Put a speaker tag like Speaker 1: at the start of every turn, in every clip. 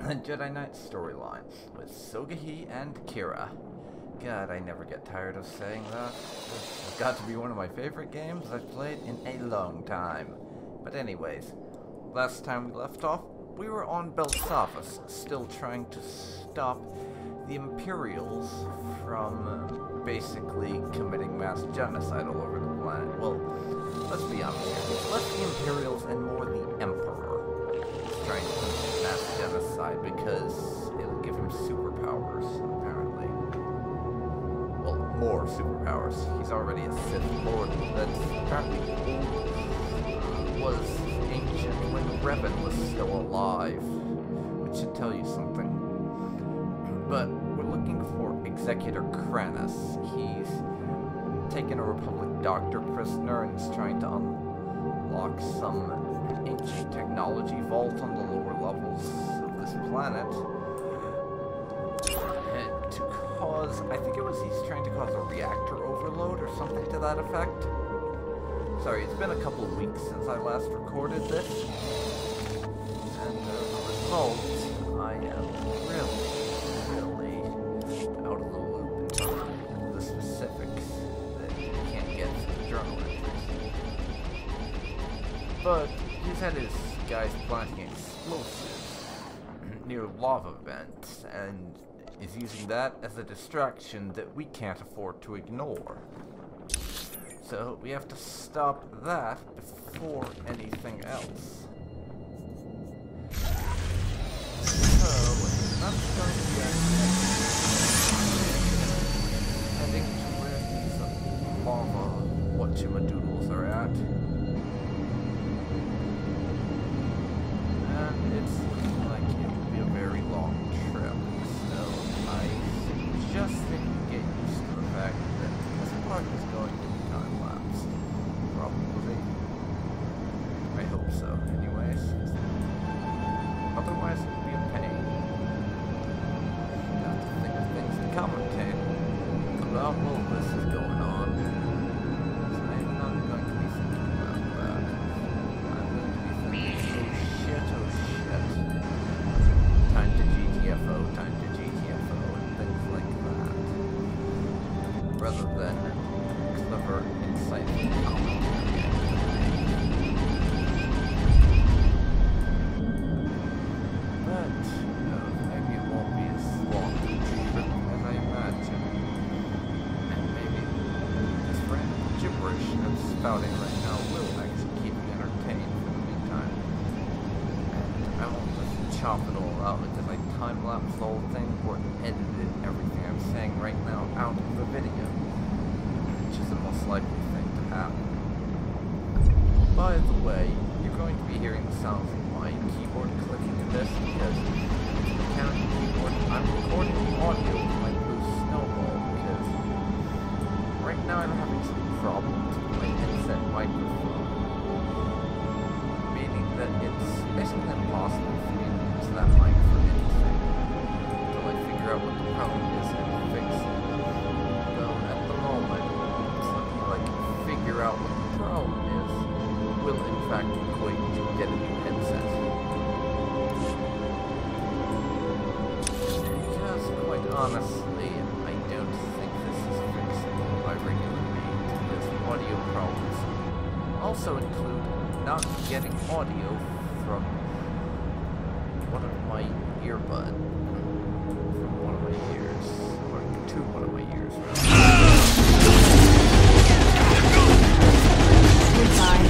Speaker 1: Jedi Knight storyline with Sogohi and Kira. God, I never get tired of saying that. It's got to be one of my favorite games I've played in a long time. But anyways, last time we left off, we were on Belsavis, still trying to stop the Imperials from basically committing mass genocide all over the planet. Well, let's be honest here. It's less the Imperials and more the Emperor is trying to commit mass genocide because it'll give him superpowers, apparently. Well, more superpowers. He's already a Sith Lord that apparently was ancient when Revan was still alive, which should tell you something. But we're looking for Executor Kranis. He's taken a Republic doctor prisoner and is trying to unlock some ancient technology vault on the lower levels of this planet. And to cause, I think he's trying to cause a reactor overload or something to that effect. Sorry, it's been a couple of weeks since I last recorded this. And as a result, I am really out of the loop in terms of the specifics that you can't get from the journal entries. But he's had his guys planting explosives near lava vents, and is using that as a distraction that we can't afford to ignore. So we have to stop that before anything else. So that's going to be heading to where these lava whatchamadoodles are at. And it's looking like it will be a very long trip. So I suggest that you get used to the fact that this part is going to be time-lapse. Probably. I hope so, anyways. Otherwise, it would be a pain. You have to think of things to commentate about while this is going on. So I'm not going to be thinking about that. I'm going to be thinking, oh shit, time to GTFO, and things like that. Rather than clever, insightful commentary. But, maybe it won't be as long a trip as I imagine. And maybe this random gibberish I'm spouting right now will actually keep me entertained for the meantime. And I won't just chop it all out because I time-lapse the whole thing or edited everything I'm saying right now out of the video, which is the most likely thing to happen. By the way, you're going to be hearing the sounds of my keyboard clicking in this because it's a mechanical keyboard. I'm recording the audio with my blue snowball because right now I'm having some problems with my headset microphone, meaning that it's basically impossible for me to use that mic for anything until I figure out what the problem is and fix it. Though at the moment, it's looking like figure out what the problem is will in fact equate to get a new headset. Because quite honestly, I don't think this is fixable by regular means because audio problems also include not getting audio from one of my earbuds, from one of my ears, or to one of my ears, rather.
Speaker 2: Goodbye.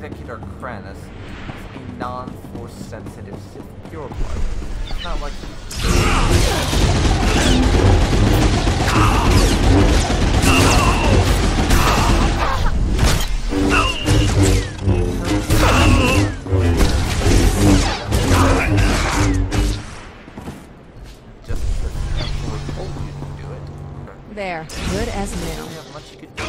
Speaker 1: Executor Kranis is a non-force sensitive Sith pureblood. It's not like just because the Emperor told you to do it.
Speaker 2: There, good as new.
Speaker 1: You have much you could do.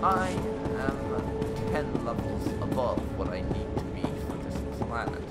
Speaker 1: I am 10 levels above what I need to be for this planet.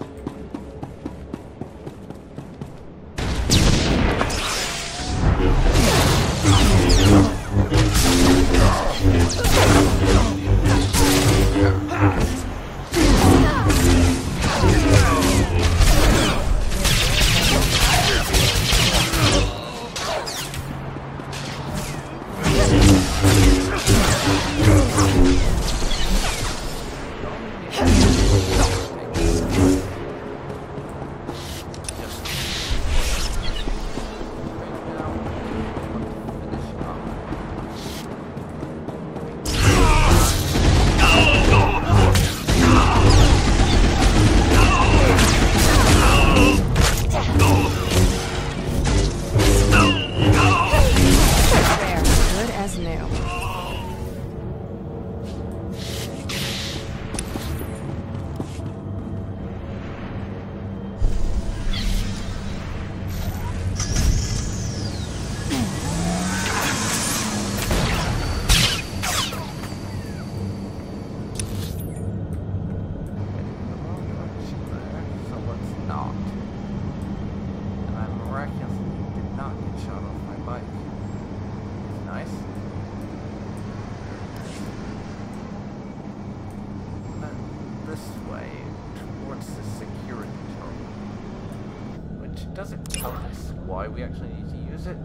Speaker 1: Doesn't tell us why we actually need to use it.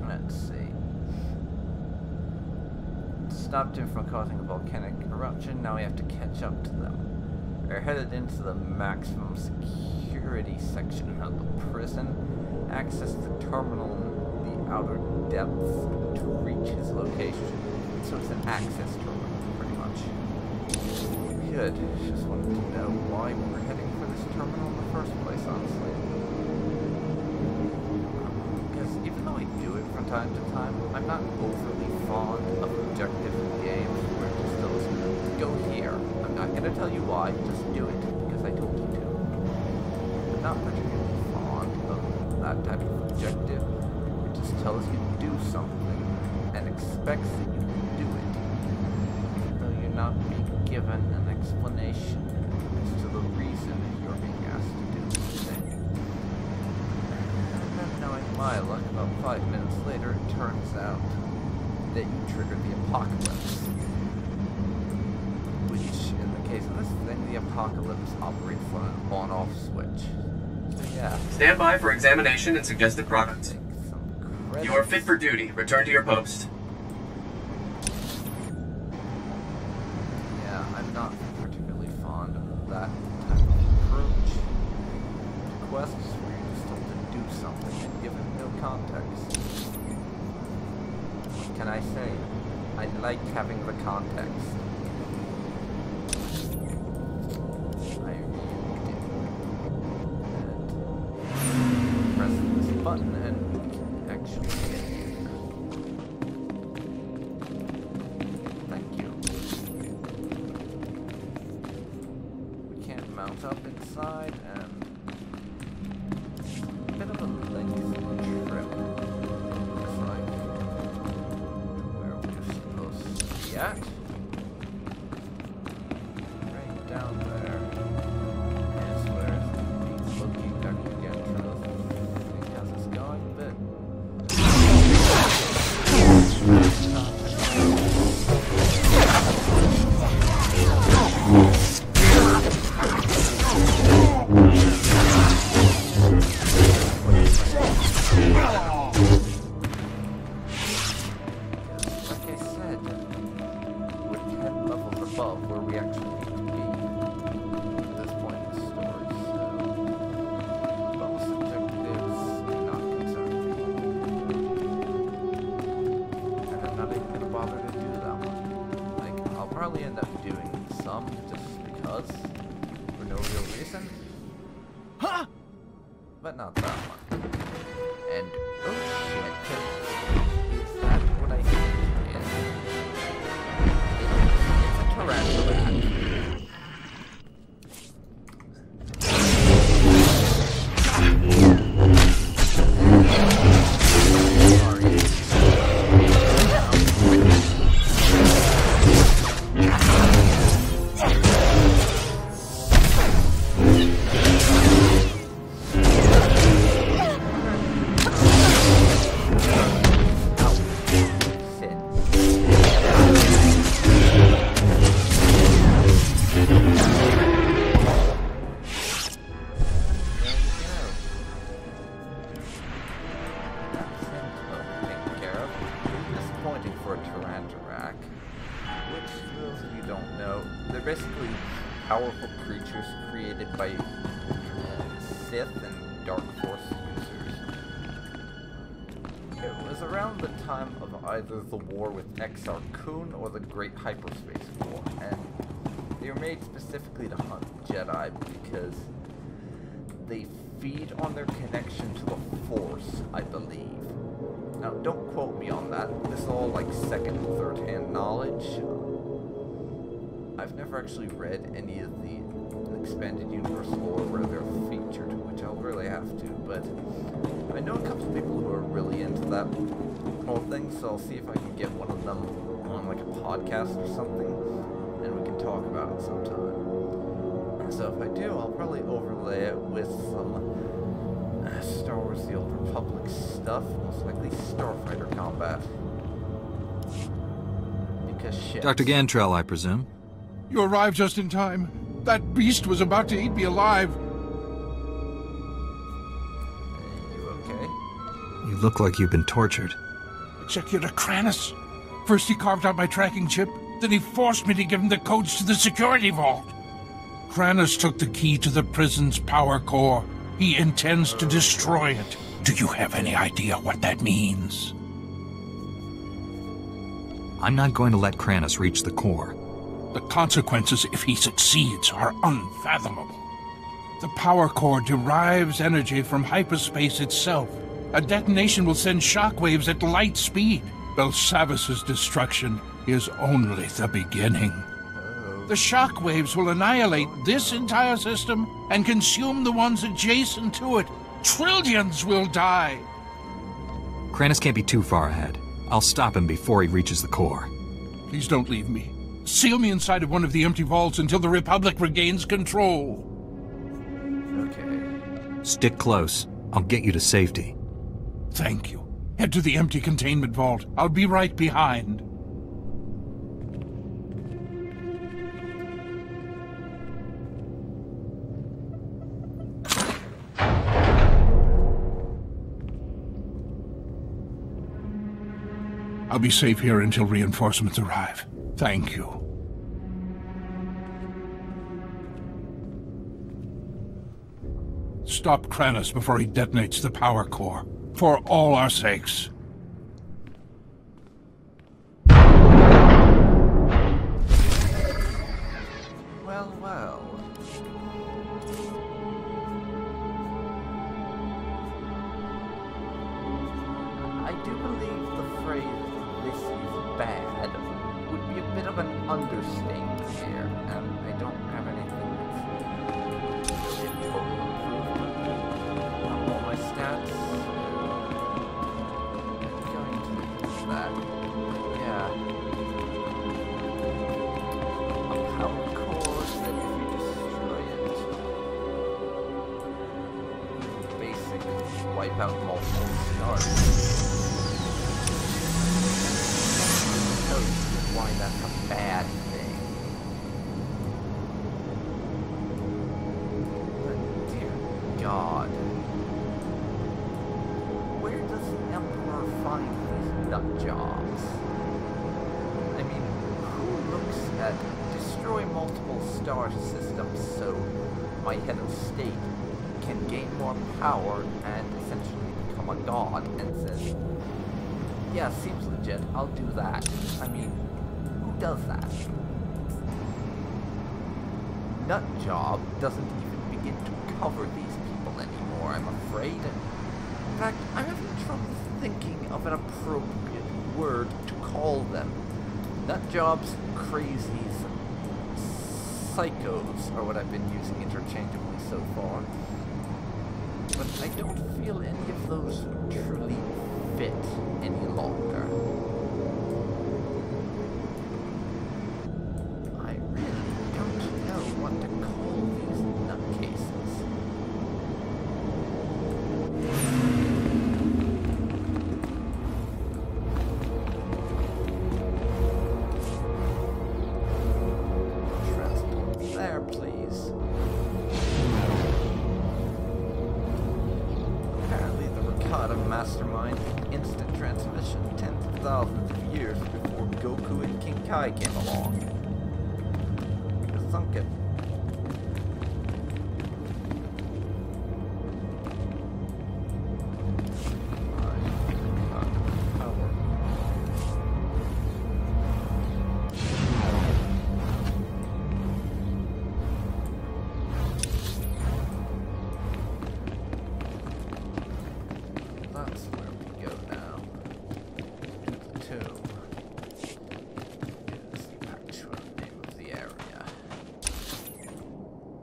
Speaker 1: Let's see. Stopped him from causing a volcanic eruption. Now we have to catch up to them. We're headed into the maximum security section of the prison. Access the terminal in the outer depths to reach his location. So it's an access terminal, pretty much. Good. Just wanted to know why we were heading for this terminal in the first place, honestly. Even though I do it from time to time, I'm not overly fond of objective games where it just tells me, go here. I'm not going to tell you why, just do it, because I told you to. I'm not particularly fond of that type of objective. It just tells you to do something, and expects that you can do it, though you're not being given an explanation as to the reason you're being asked to do the thing. Knowing my luck, about 5 minutes later, it turns out that you triggered the apocalypse. Which, in the case of this thing, the apocalypse operates on an on-off switch. So yeah.
Speaker 3: Stand by for examination and suggested product. You are fit for duty. Return to your post.
Speaker 1: Yeah, I'm not particularly fond of that type of approach to quests where you're just told to do something and given no context. What can I say? I like having the context. I really do. And press this button and we can actually get here. Thank you. mount up inside, and a bit of a lengthy trip. Looks like where we're supposed to be at. Right down there is where the looking back again for how's this going, but end up doing some just because, for no real reason. Huh? But not that one. And oh shit, is that what I think it is? It's a tarantula. Basically powerful creatures created by Sith and Dark Force users. It was around the time of either the war with Exar Kun or the Great Hyperspace War, and they were made specifically to hunt Jedi because they feed on their connection to the Force, I believe. Now, don't quote me on that. This is all like second and third-hand knowledge. I've never actually read any of the expanded universe lore where they're featured, which I'll really have to, but I know a couple of people who are really into that whole thing, so I'll see if I can get one of them on like a podcast or something, and we can talk about it sometime. So if I do, I'll probably overlay it with some Star Wars The Old Republic stuff, most likely Starfighter combat. Because shit.
Speaker 4: Dr. Gantrell, I presume?
Speaker 5: You arrived just in time. That beast was about to eat me alive.
Speaker 1: You okay?
Speaker 4: You look like you've been tortured.
Speaker 5: Executor Kranis. First he carved out my tracking chip, then he forced me to give him the codes to the security vault. Kranis took the key to the prison's power core. He intends to destroy it. Do you have any idea what that means?
Speaker 4: I'm not going to let Kranis reach the core.
Speaker 5: The consequences if he succeeds are unfathomable. The power core derives energy from hyperspace itself. A detonation will send shockwaves at light speed. Belsavis's destruction is only the beginning. The shockwaves will annihilate this entire system and consume the ones adjacent to it. Trillions will die.
Speaker 4: Kranis can't be too far ahead. I'll stop him before he reaches the core.
Speaker 5: Please don't leave me. Seal me inside of one of the empty vaults until the Republic regains control.
Speaker 1: Okay.
Speaker 4: Stick close. I'll get you to safety.
Speaker 5: Thank you. Head to the empty containment vault. I'll be right behind. I'll be safe here until reinforcements arrive. Thank you. Stop Kranis before he detonates the power core. For all our sakes.
Speaker 1: Well, well. I do believe the phrase, "this is bad," would be a bit of an understatement here, and I don't have anything that's out multiple stars. Tell you why that's a bad thing. But dear God, where does the Emperor find these nut jobs? I mean, who looks at destroy multiple star systems so my head of state can gain more power and essentially become a god and says, yeah, seems legit, I'll do that. I mean, who does that? Nutjob doesn't even begin to cover these people anymore, I'm afraid. In fact, I'm having trouble thinking of an appropriate word to call them. Nutjobs, crazies, psychos are what I've been using interchangeably so far. But I don't feel any of those truly fit any longer. I really don't know what to call these nutcases. Transport there, please. Mastermind instant transmission tens of thousands of years before Goku and King Kai came along. Sunk it.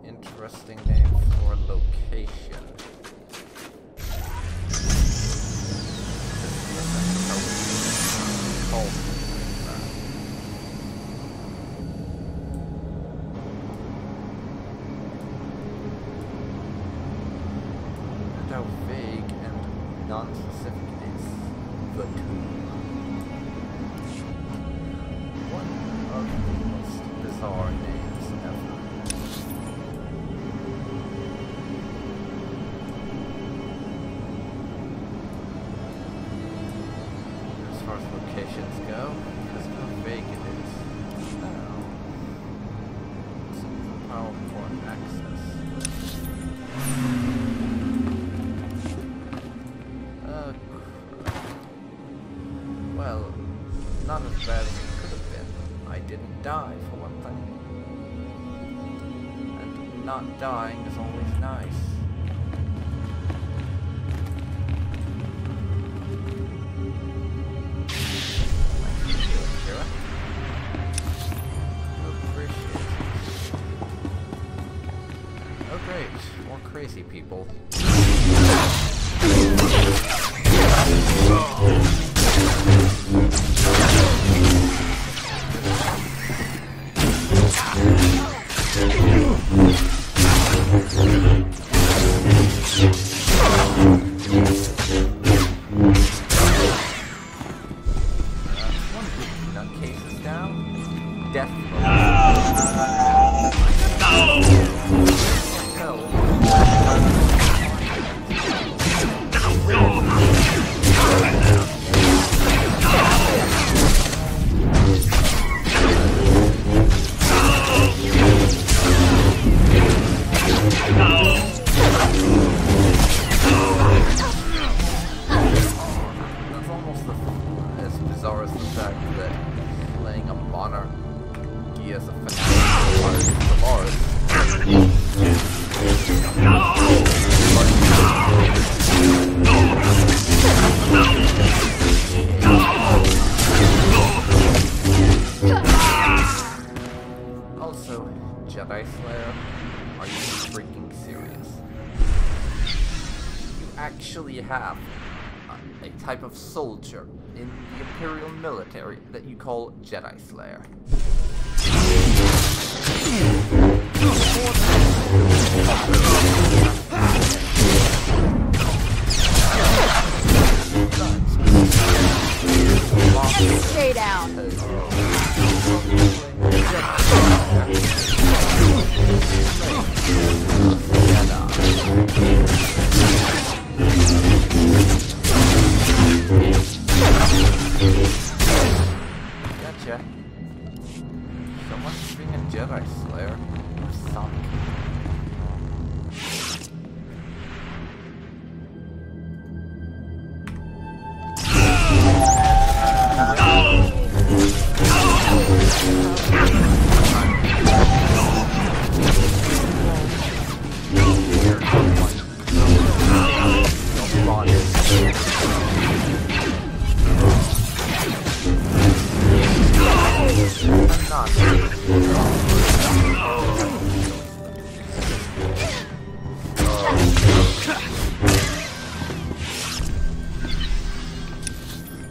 Speaker 1: Interesting name for location. And how vague and non-specific it is. The tomb. One of the most bizarre names ever. As far as locations go, because how vague it is. Now, some PowerPoint access. Well, not as bad as it could have been. I didn't die, for one thing. And not dying is always nice. Oh great, more crazy people. Nutcases down. Death. That's almost as bizarre as the fact that playing a monarchy as a fanatic of Mars. Also, Jedi Slayer, are you freaking serious? You actually have a type of soldier in the Imperial military that you call Jedi Slayer. Gotcha. Someone's being a Jedi Slayer. Sonic.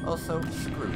Speaker 1: Also, screw you.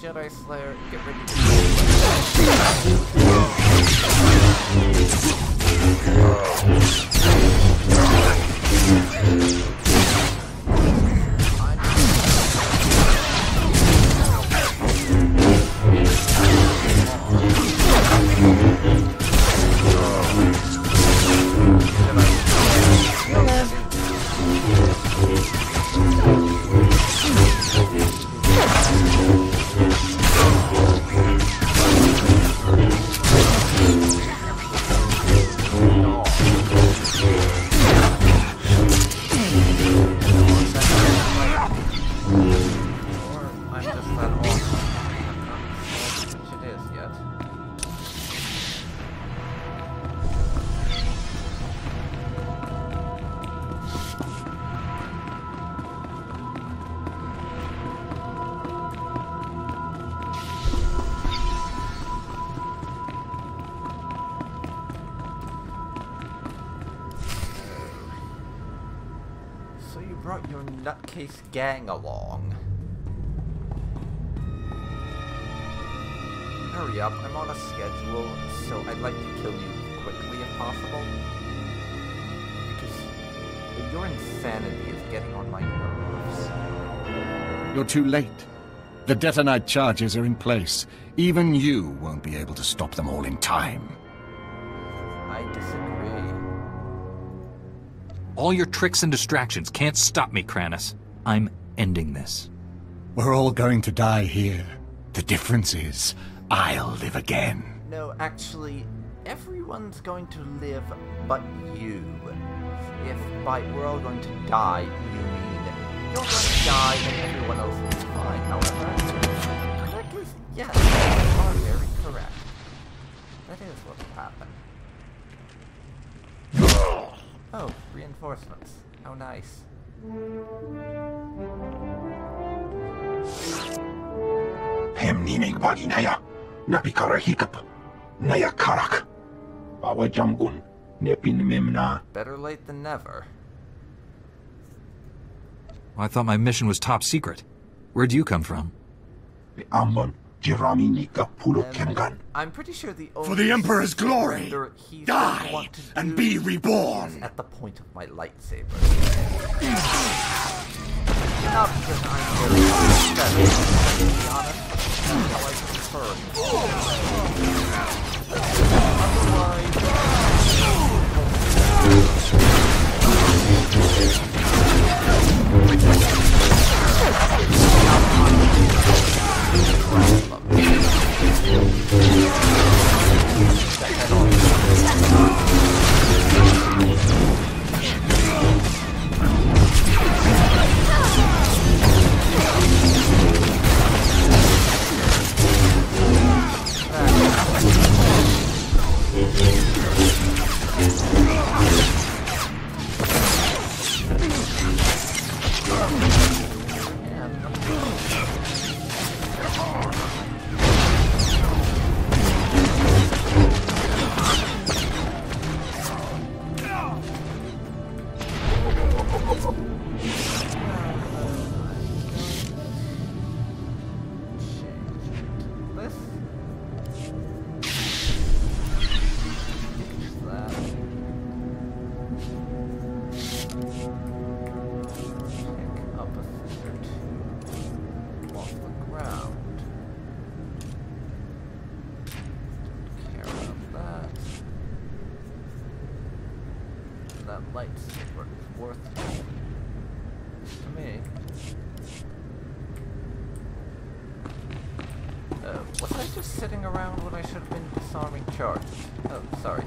Speaker 1: Jedi Slayer, get ready to brought your nutcase gang along. Hurry up, I'm on a schedule, so I'd like to kill you quickly if possible. Because your insanity is getting on my nerves.
Speaker 6: You're too late. The detonite charges are in place. Even you won't be able to stop them all in time.
Speaker 1: I disagree.
Speaker 4: All your tricks and distractions can't stop me, Kranis. I'm ending this.
Speaker 6: We're all going to die here. The difference is, I'll live again.
Speaker 1: No, actually, everyone's going to live but you. If by we're all going to die, you mean you're going to die and everyone else will be fine. However, in that case, yes, you are very correct. That is what will happen. Oh, reinforcements. How nice.
Speaker 7: Hemnining baginaya, napikara hikap, naya karak. Bawa jamgun, nepin memna.
Speaker 1: Better late than never.
Speaker 4: I thought my mission was top secret. Where'd you come from?
Speaker 7: Amon, Jirami nika pulo kengan.
Speaker 1: I'm pretty sure the only
Speaker 6: For the Emperor's glory,
Speaker 1: he's
Speaker 6: die and be reborn.
Speaker 1: at the point of my lightsaber. Not because I'm very upset, to be honest, that's how I prefer. lightsaber is worth it to me. Was I just sitting around when I should have been disarming charges? Oh, sorry.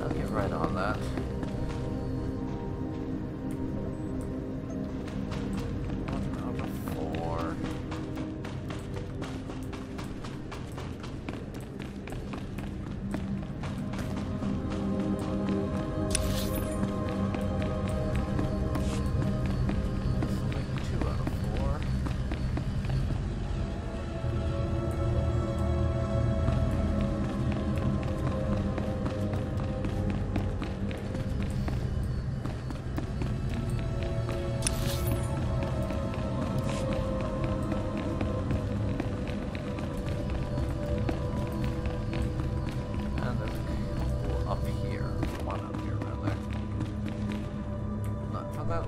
Speaker 1: I'll get right on that.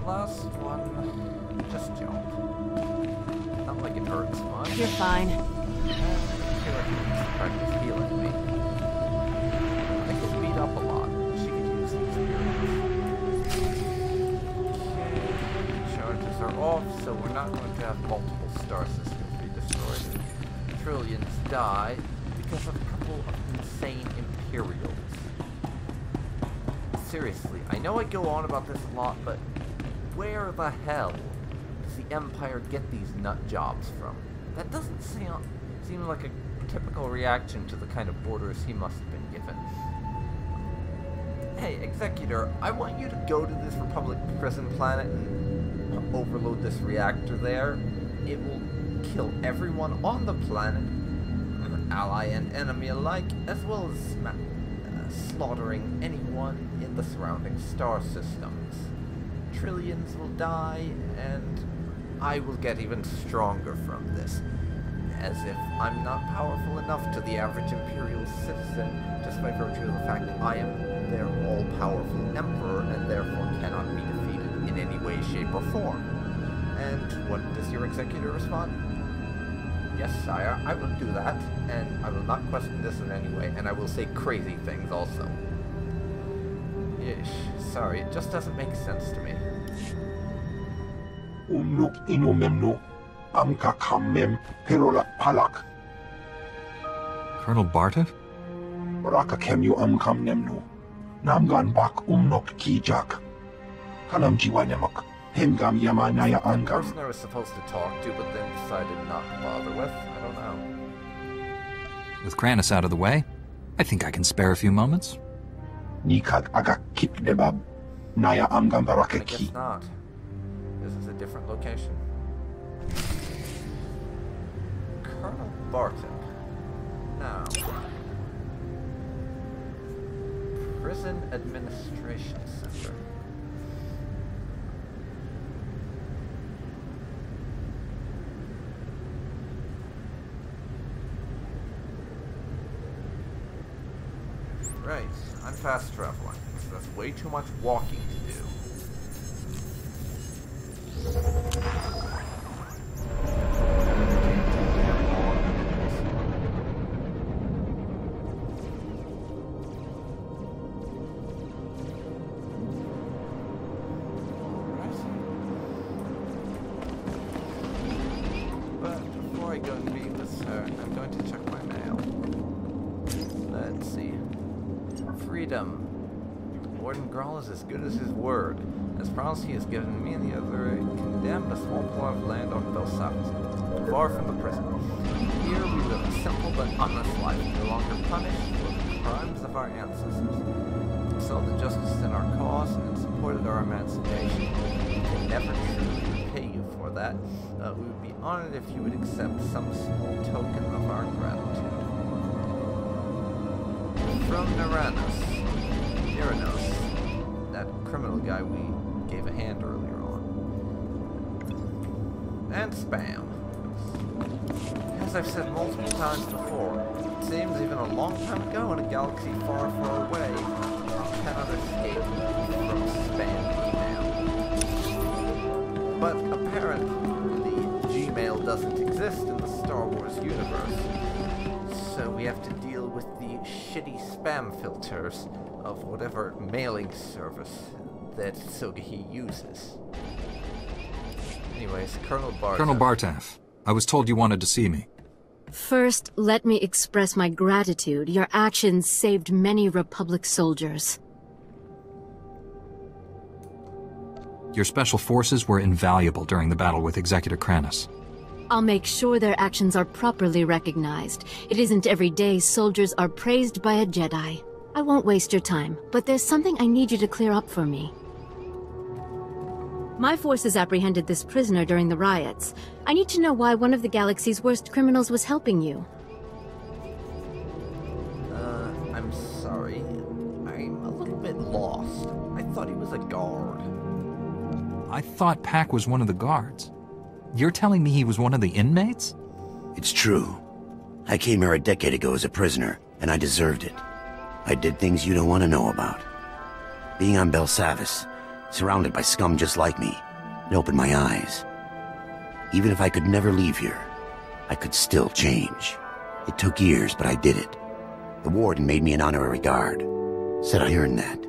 Speaker 1: Last one, just jump. Not like it hurts much.
Speaker 2: You're fine.
Speaker 1: I feel like it needs to practice healing me. I get beat up a lot. She could use the experience. Okay, charges are off, so we're not going to have multiple star systems be destroyed. Trillions die because of a couple of insane Imperials. Seriously, I know I go on about this a lot, but where the hell does the Empire get these nut jobs from? That doesn't seem like a typical reaction to the kind of orders he must have been given. Hey, Executor, I want you to go to this Republic prison planet and overload this reactor there. It will kill everyone on the planet, ally and enemy alike, as well as slaughtering anyone in the surrounding star systems. Trillions will die, and I will get even stronger from this. As if I'm not powerful enough to the average Imperial citizen, just by virtue of the fact that I am their all-powerful Emperor, and therefore cannot be defeated in any way, shape, or form. And what does your Executor respond? Yes, sire, I will do that, and I will not question this in any way, and I will say crazy things also. Yeesh, sorry, it just doesn't make sense to me.
Speaker 7: Umnuk inumemnu, amka kammem, perola palak.
Speaker 4: Colonel Barta?
Speaker 7: Raka kemyu amkam nemnu, namgan bak umnok kijak. Kanam jiwanemak, hemgam yamanaya
Speaker 1: The
Speaker 7: angam.
Speaker 1: person I was supposed to talk to, but then decided not to bother with, I don't know.
Speaker 4: With Kranis out of the way, I think I can spare a few moments.
Speaker 7: Nikad aga kip debab, naya amgam
Speaker 1: I
Speaker 7: barakeki.
Speaker 1: guess not. This is a different location. Colonel Barton. Now. Prison Administration Center. Right, I'm fast traveling, so that's way too much walking to do. But before I go and meet with her, I'm going to check my mail. Let's see. Freedom. Warden Grawl is as good as his word. As promised, he has given me and the other condemned a small plot of land on Belsat, far from the prison. Here we live a simple but honest life, no longer punished for the crimes of our ancestors. We saw the justice in our cause and supported our emancipation. We can never truly repay you for that. We would be honored if you would accept some small token of our gratitude. From Iranos, that criminal guy we gave a hand earlier on. And spam. As I've said multiple times before, it seems even a long time ago in a galaxy far, far away, you cannot escape from spam email. But apparently, Gmail doesn't exist in the Star Wars universe. So we have to deal with the shitty spam filters of whatever mailing service that Sogohi uses. Anyways, Colonel Bartaf.
Speaker 4: Colonel Bartaf, I was told you wanted to see me.
Speaker 2: First, let me express my gratitude. Your actions saved many Republic soldiers.
Speaker 4: Your special forces were invaluable during the battle with Executor Kranis.
Speaker 2: I'll make sure their actions are properly recognized. It isn't every day soldiers are praised by a Jedi. I won't waste your time, but there's something I need you to clear up for me. My forces apprehended this prisoner during the riots. I need to know why one of the galaxy's worst criminals was helping you.
Speaker 1: I'm sorry. I'm a little bit lost. I thought he was a guard.
Speaker 4: I thought Pac was one of the guards. You're telling me he was one of the inmates?
Speaker 8: It's true. I came here a decade ago as a prisoner, and I deserved it. I did things you don't want to know about. Being on Belsavis, surrounded by scum just like me, it opened my eyes. Even if I could never leave here, I could still change. It took years, but I did it. The warden made me an honorary guard. Said I earned that.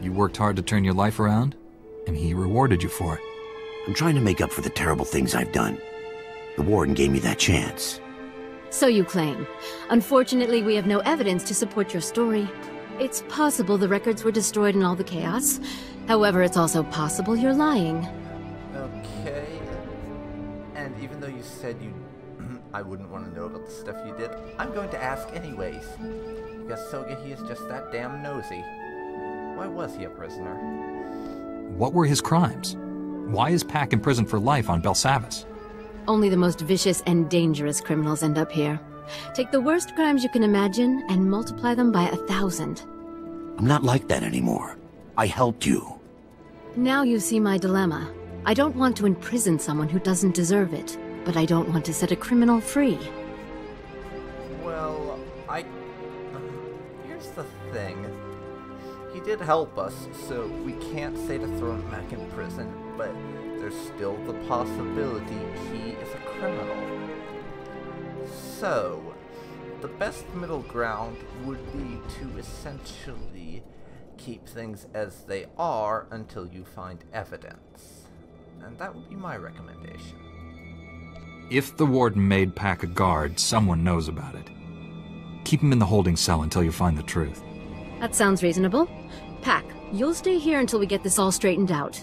Speaker 4: You worked hard to turn your life around, and he rewarded you for it.
Speaker 8: I'm trying to make up for the terrible things I've done. The warden gave me that chance.
Speaker 2: So you claim. Unfortunately, we have no evidence to support your story. It's possible the records were destroyed in all the chaos. However, it's also possible you're lying.
Speaker 1: Okay. And even though you said I wouldn't want to know about the stuff you did, I'm going to ask anyways. Because Sogohi is just that damn nosy. Why was he a prisoner?
Speaker 4: What were his crimes? Why is Pac imprisoned for life on Belsavis?
Speaker 2: Only the most vicious and dangerous criminals end up here. Take the worst crimes you can imagine and multiply them by 1,000.
Speaker 8: I'm not like that anymore. I helped you.
Speaker 2: Now you see my dilemma. I don't want to imprison someone who doesn't deserve it, but I don't want to set a criminal free.
Speaker 1: Well, here's the thing. He did help us, so we can't say to throw him back in prison, but there's still the possibility he is a criminal. So, the best middle ground would be to essentially keep things as they are until you find evidence. And that would be my recommendation.
Speaker 4: If the warden made Pac a guard, someone knows about it. Keep him in the holding cell until you find the truth.
Speaker 2: That sounds reasonable. Pac, you'll stay here until we get this all straightened out.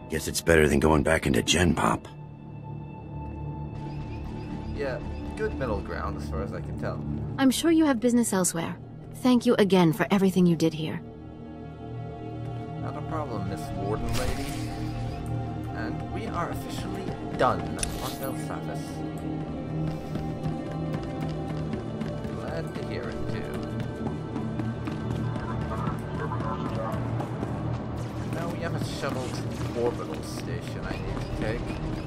Speaker 8: Guess it's better than going back into Gen Pop.
Speaker 1: Yeah, good middle ground as far as I can tell.
Speaker 2: I'm sure you have business elsewhere. Thank you again for everything you did here.
Speaker 1: Not a problem, Miss Warden Lady. And we are officially done on Belsavis. Glad to hear it, too. Now we have a shuttle to the orbital station I need to take.